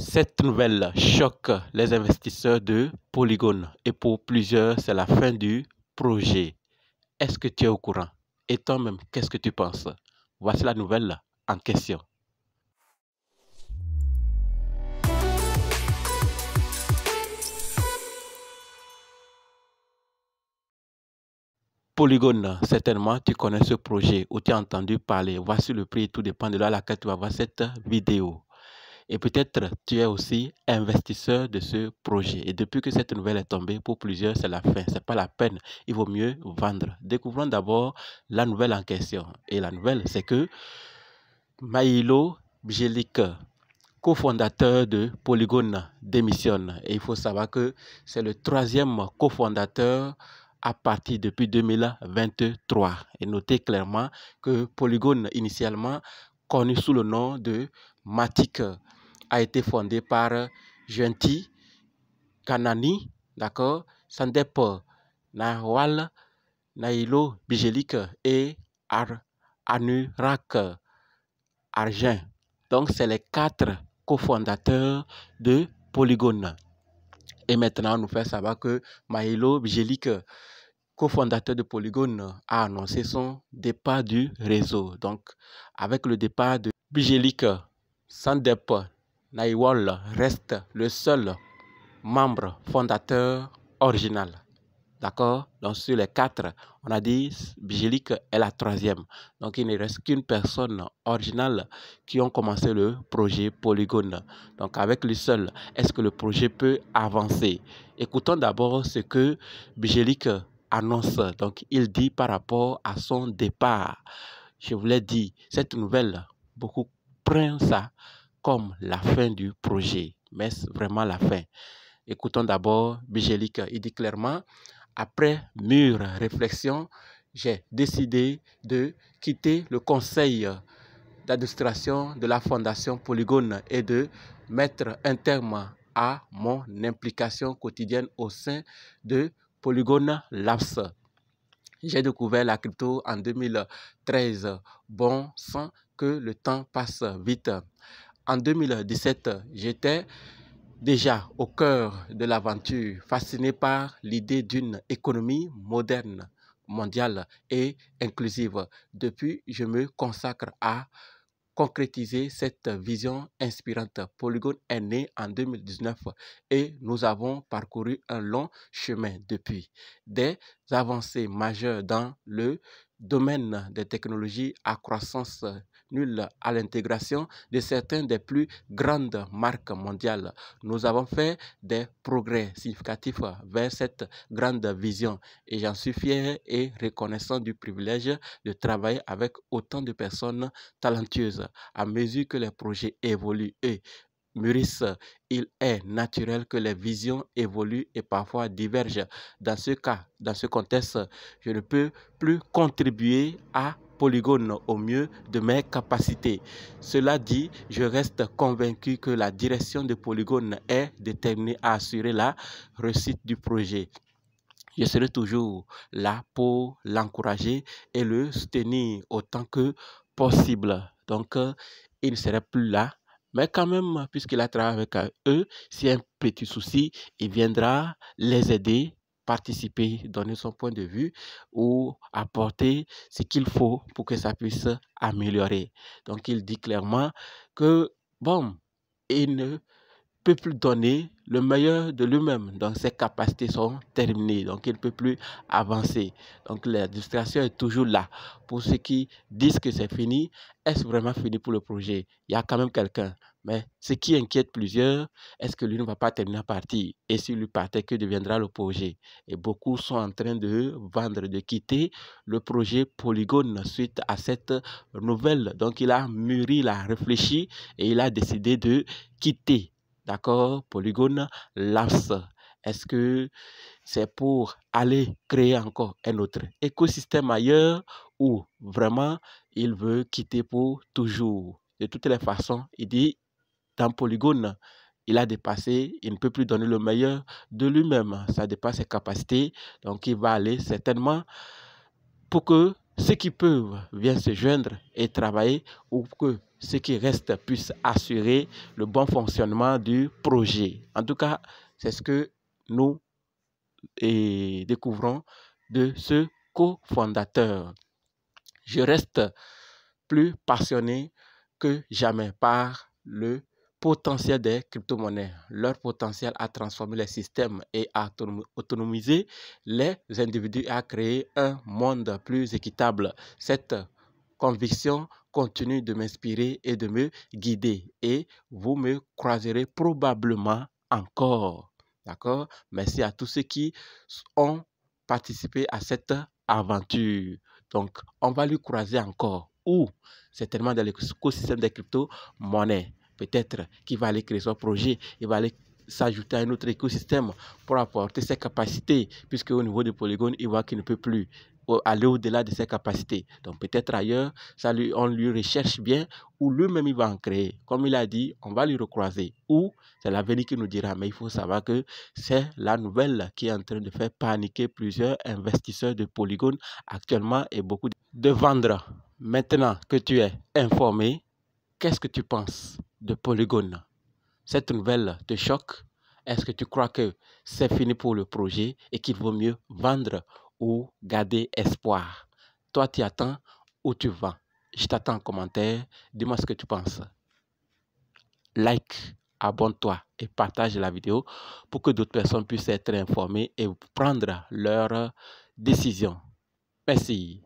Cette nouvelle choque les investisseurs de Polygon et pour plusieurs, c'est la fin du projet. Est-ce que tu es au courant? Et toi-même, qu'est-ce que tu penses? Voici la nouvelle en question. Polygon, certainement, tu connais ce projet ou tu as entendu parler. Voici le prix, tout dépend de là à laquelle tu vas voir cette vidéo. Et peut-être tu es aussi investisseur de ce projet. Et depuis que cette nouvelle est tombée, pour plusieurs, c'est la fin. Ce n'est pas la peine. Il vaut mieux vendre. Découvrons d'abord la nouvelle en question. Et la nouvelle, c'est que Maïlo Bjelic, cofondateur de Polygon, démissionne. Et il faut savoir que c'est le troisième cofondateur à partir depuis 2023. Et notez clairement que Polygon, initialement connu sous le nom de Matic, a été fondé par Gentil Kanani, d'accord, Sandep Nawal, Nailo Bjelic et Anurak Argent. Donc, c'est les quatre cofondateurs de Polygon. Et maintenant, on nous fait savoir que Maïlo Bjelic, cofondateur de Polygon, a annoncé son départ du réseau. Donc, avec le départ de Bjelic, Sandep Nawal reste le seul membre fondateur original. D'accord? Donc, sur les quatre, on a dit Bjelic est la troisième. Donc, il ne reste qu'une personne originale qui ont commencé le projet Polygon. Donc, avec lui seul, est-ce que le projet peut avancer? Écoutons d'abord ce que Bjelic annonce. Donc, il dit par rapport à son départ. Je vous l'ai dit, cette nouvelle, beaucoup prennent ça comme la fin du projet. Mais c'est vraiment la fin. Écoutons d'abord Bjelic. Il dit clairement: après mûre réflexion, j'ai décidé de quitter le conseil d'administration de la fondation Polygon et de mettre un terme à mon implication quotidienne au sein de Polygon Labs. J'ai découvert la crypto en 2013. Bon sang que le temps passe vite. En 2017, j'étais déjà au cœur de l'aventure, fasciné par l'idée d'une économie moderne, mondiale et inclusive. Depuis, je me consacre à concrétiser cette vision inspirante. Polygon est né en 2019 et nous avons parcouru un long chemin depuis. Des avancées majeures dans le domaine des technologies à croissance nulle à l'intégration de certaines des plus grandes marques mondiales. Nous avons fait des progrès significatifs vers cette grande vision et j'en suis fier et reconnaissant du privilège de travailler avec autant de personnes talentueuses. À mesure que les projets évoluent et mûrissent, il est naturel que les visions évoluent et parfois divergent. Dans ce cas, dans ce contexte, je ne peux plus contribuer à Polygon au mieux de mes capacités. Cela dit, je reste convaincu que la direction de Polygon est déterminée à assurer la réussite du projet. Je serai toujours là pour l'encourager et le soutenir autant que possible. Donc, il ne serait plus là. Mais quand même, puisqu'il a travaillé avec eux, s'il y a un petit souci, il viendra les aider, participer, donner son point de vue ou apporter ce qu'il faut pour que ça puisse améliorer. Donc, il dit clairement que, bon, il ne peut plus donner le meilleur de lui-même. Donc, ses capacités sont terminées. Donc, il ne peut plus avancer. Donc, la distraction est toujours là. Pour ceux qui disent que c'est fini, est-ce vraiment fini pour le projet? Il y a quand même quelqu'un. Mais ce qui inquiète plusieurs, est-ce que lui ne va pas terminer à partir? Et s'il lui partait, que deviendra le projet? Et beaucoup sont en train de vendre, de quitter le projet Polygon suite à cette nouvelle. Donc, il a mûri, il a réfléchi et il a décidé de quitter. D'accord, Polygon Labs. Est-ce que c'est pour aller créer encore un autre écosystème ailleurs ou vraiment il veut quitter pour toujours? De toutes les façons, il dit dans Polygon, il a dépassé, il ne peut plus donner le meilleur de lui-même. Ça dépasse ses capacités. Donc il va aller certainement pour que ceux qui peuvent viennent se joindre et travailler ou que ceux qui restent puissent assurer le bon fonctionnement du projet. En tout cas, c'est ce que nous découvrons de ce cofondateur. Je reste plus passionné que jamais par le potentiel des crypto-monnaies, leur potentiel à transformer les systèmes et à autonomiser les individus et à créer un monde plus équitable. Cette conviction continue de m'inspirer et de me guider et vous me croiserez probablement encore. D'accord? Merci à tous ceux qui ont participé à cette aventure. Donc, on va lui croiser encore. Ou certainement dans l'écosystème des crypto-monnaies. Peut-être qu'il va aller créer son projet, il va aller s'ajouter à un autre écosystème pour apporter ses capacités, puisque au niveau de Polygon, il voit qu'il ne peut plus aller au-delà de ses capacités. Donc peut-être ailleurs, on lui recherche bien, ou lui-même il va en créer. Comme il a dit, on va lui recroiser. Ou c'est l'avenir qui nous dira, mais il faut savoir que c'est la nouvelle qui est en train de faire paniquer plusieurs investisseurs de Polygon actuellement et beaucoup de vendre. Maintenant que tu es informé, qu'est-ce que tu penses de Polygon? Cette nouvelle te choque? Est-ce que tu crois que c'est fini pour le projet et qu'il vaut mieux vendre ou garder espoir? Toi, tu attends ou tu vends? Je t'attends en commentaire. Dis-moi ce que tu penses. Like, abonne-toi et partage la vidéo pour que d'autres personnes puissent être informées et prendre leurs décisions. Merci.